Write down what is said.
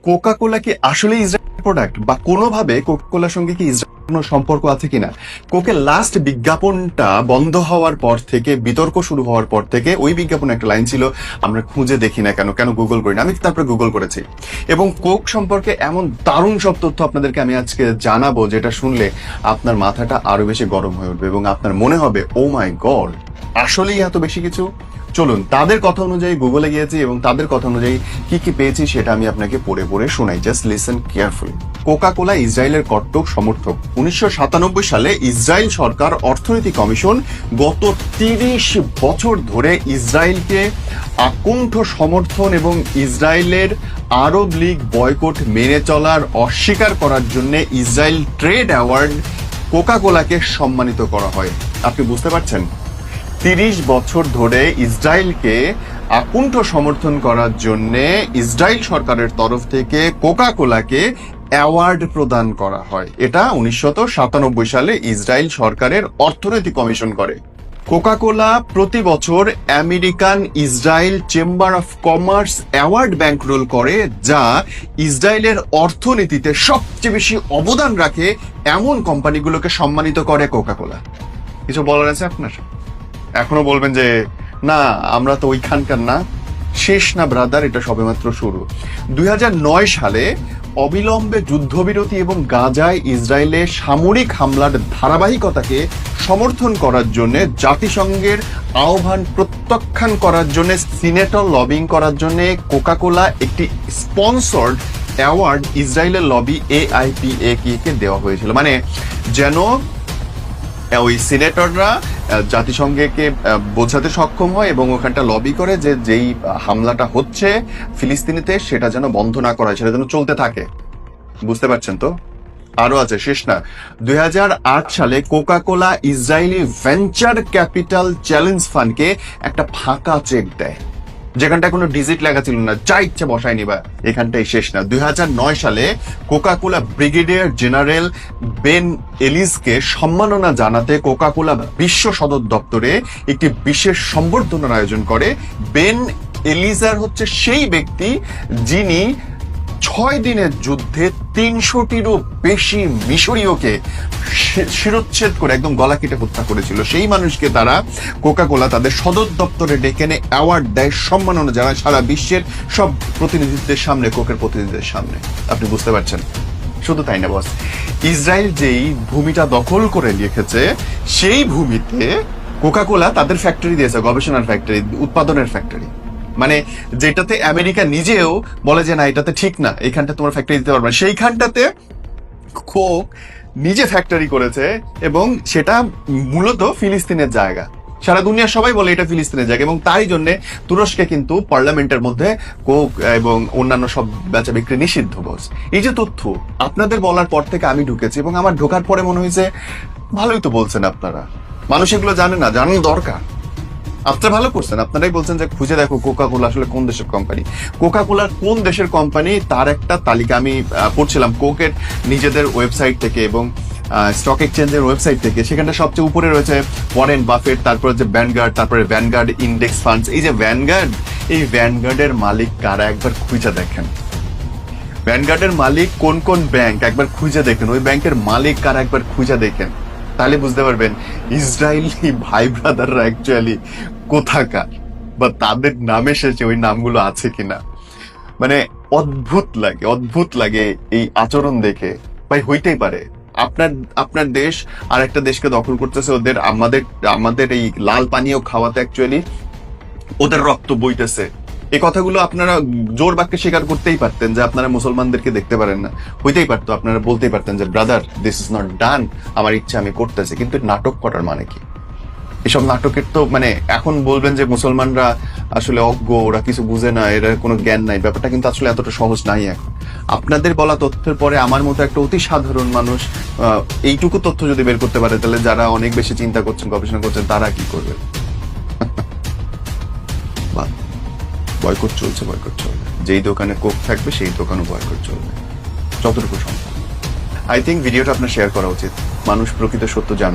Coca কোলা কি আসলে Israel product, বা কোনোভাবে কোকা কোলার সঙ্গে কি ইসরায়েল কোনো সম্পর্ক আছে কিনা? কোকের লাস্ট বিজ্ঞাপনটা বন্ধ হওয়ার পর থেকে, বিতর্ক শুরু হওয়ার পর থেকে, ওই বিজ্ঞাপনে একটা লাইন ছিল, আমরা খুঁজে দেখি না কেন, কেন গুগল করি না। আমি তারপরে গুগল করেছি এবং কোক সম্পর্কে এমন দারুণ সব তথ্য আপনাদেরকে আমি আজকে জানাবো, যেটা শুনলে আপনার মাথাটা আরো বেশি গরম হয়ে উঠবে এবং আপনার মনে হবে ও মাই গড, আসলেই এত বেশি কিছু। চলুন তাদের কথা অনুযায়ী গুগলে গিয়েছি এবং তাদের কথা অনুযায়ী কি কি পেয়েছি সেটা আমি আপনাকে পড়ে পড়ে শোনাই। Just listen carefully. Coca cola ইসরায়েলের কট্টর সমর্থক। 1997 সালে ইসরায়েল সরকার অর্থনীতি কমিশন গত 30 বছর ধরে ইসরায়েলকে আকুণ্ঠ সমর্থন এবং ইসরায়েলের আরব লীগ বয়কট মেনে চলার অস্বীকার করার জন্য ইসরায়েল ট্রেড অ্যাওয়ার্ড কোকা কোলাকে সম্মানিত করা হয়। আপনি বুঝতে পারছেন, 30 বছর ধরে ইসরায়েলকে আকুণ্ঠ সমর্থন করার জন্য ইসরায়েল সরকারের তরফ থেকে কোকা কোলাকে অ্যাওয়ার্ড প্রদান করা হয়। এটা 1997 সালে ইসরায়েল সরকারের অর্থনৈতিক কমিশন করে। কোকা কোলা প্রতি বছর American Israel chamber of commerce award bankroll করে, যা ইসরায়েলের অর্থনীতিতে সবচেয়ে বেশি অবদান রাখে এমন কোম্পানিগুলোকে সম্মানিত করে কোকা কোলা। কিছু বলার আছে আপনার? এখনো বলবেন যে না আমরা তো ওইখানকার না। শেষ না ব্রাদার, এটা সবেমাত্র শুরু। 2009 সালে অবিলম্বে যুদ্ধবিরতি এবং গাজায় ইসরায়েলে সামরিক হামলার ধারাবাহিকতাকে সমর্থন করার জন্য জাতিসংঘের আহ্বান প্রত্যাখ্যান করার জন্য সিনেটর লবিং করার জন্য কোকা কোলা একটি স্পন্সর্ড অ্যাওয়ার্ড ইসরায়েলের লবি AIPAC কে দেওয়া হয়েছিল। মানে যেন ওই সিনেটররা জাতিসংঘকে বোঝাতে সক্ষম হয় এবং ওখানটা লবি করে যে যেই হামলাটা হচ্ছে ফিলিস্তিনিতে সেটা যেন বন্ধ না করা হয়, সেটা যেন চলতে থাকে। বুঝতে পারছেন তো? আরো আছে, শেষ না। 2008 সালে Coca Cola Israeli venture capital challenge ফান্ডকে একটা ফাঁকা চেক দেয়, যেখানটা কোনো ডিজিট লেখা ছিল না, যা ইচ্ছে বসায় নিবা। এখানটাই শেষ না। 2009 সালে Coca Cola brigadier general Ben এলিজকে সম্মাননা জানাতে কোকা কোলা বিশ্ব সদর দপ্তরে একটি বিশেষ সম্বর্ধনার আয়োজন করে। বেন এলিজার হচ্ছে সেই ব্যক্তি যিনি 6 দিনের যুদ্ধে 300টিরও বেশি মিশরীয়কে শিরোচ্ছেদ করে একদম গলা কেটে হত্যা করেছিল। সেই মানুষকে তারা কোকা কোলা তাদের সদর দপ্তরে ডেকে এনে অ্যাওয়ার্ড দেয়, সম্মাননা জানায় সারা বিশ্বের সব প্রতিনিধিদের সামনে, কোকের প্রতিনিধিদের সামনে। আপনি বুঝতে পারছেন? শুধু তাই না বস, ইসরায়েল যেই ভূমিটা দখল করে রেখেছে সেই ভূমিতে কোকা কোলা তাদের ফ্যাক্টরি দিয়েছে, গবেষণার ফ্যাক্টরি, উৎপাদনের ফ্যাক্টরি। মানে যেটাতে আমেরিকা নিজেও বলে যে না এটাতে ঠিক না, এইখানটা তোমার ফ্যাক্টরি দিতে পারবে না, সেইখানটাতে কোক নিজে ফ্যাক্টরি করেছে এবং সেটা মূলত ফিলিস্তিনের জায়গা। সারা দুনিয়া সবাই বলে এটা ফিলিস্তিনের জায়গা এবং তাই জন্য তুরস্কে কিন্তু পার্লামেন্টের মধ্যে কোক এবং অন্যান্য সব বেচা বিক্রি নিষিদ্ধ। বস, এই যে তথ্য আপনাদের বলার পর থেকে আমি ঢুকেছি এবং আমার ঢোকার পরে মনে হয়েছে ভালোই তো বলছেন আপনারা, মানুষ এগুলো জানে না, জানানো দরকার। আপনারা ভালো করছেন, আপনারাই বলছেন যে খুঁজে দেখো কোকা কোলা আসলে কোন দেশের কোম্পানি। কোকা কোলার কোন দেশের কোম্পানি তার একটা তালিকা আমি পড়ছিলাম কোকের নিজেদের ওয়েবসাইট থেকে এবং স্টক এক্সচেঞ্জের ওয়েবসাইট থেকে। সেখানটা সবচেয়ে উপরে রয়েছে ওয়ারেন বাফেট, তারপরে যে ভ্যানগার্ড, তারপরে ভ্যানগার্ড ইন্ডেক্স ফান্ডস। এই যে ভ্যানগার্ড, এই ভ্যানগার্ডের মালিক কারা একবার খুঁজে দেখেন। ভ্যানগার্ডের মালিক কোন কোন ব্যাংক একবার খুঁজে দেখেন, ওই ব্যাংকের মালিক কারা একবার খুঁজে দেখেন, তাহলে বুঝতে পারবেন ইসরায়েলি ভাই ব্রাদাররা অ্যাকচুয়ালি কোথাকার বা তাদের নামে শেষে ওই নামগুলো আছে কিনা। মানে অদ্ভুত লাগে এই আচরণ দেখে। ভাই হইতেই পারে আপনার দেশ আর একটা দেশকে দখল করতেছে, ওদের আমাদের এই লাল পানীয় খাওয়াতে অ্যাকচুয়ালি ওদের রক্ত বইতেছে। এই কথাগুলো আপনারা জোর বাক্যে স্বীকার করতেই পারতেন যে আপনারা মুসলমানদেরকে দেখতে পারেন না, হইতেই পারতো, আপনারা বলতেই পারতেন যে brother this is not done, আমার ইচ্ছা আমি করতেছি। কিন্তু নাটক করার মানে কি? এসব নাটকের তো মানে এখন বলবেন যে মুসলমানরা আসলে অজ্ঞ, ওরা কিছু বুঝে না, এরা কোনো জ্ঞান নাই, ব্যাপারটা কিন্তু আসলে এতটা সহজ নাই। এখন আপনাদের বলা তথ্যের পরে আমার মতো একটা অতি সাধারণ মানুষ এইটুকু তথ্য যদি বের করতে পারে, তাহলে যারা অনেক বেশি চিন্তা করছেন, গবেষণা করছেন, তারা কি করবে? বয়কট চলছে। যেই দোকানে কোক থাকবে সেই দোকানও বয়কট চলবে, যতটুকু সম্ভব। আই থিঙ্ক ভিডিওটা আপনার শেয়ার করা উচিত, মানুষ প্রকৃত সত্য জানে।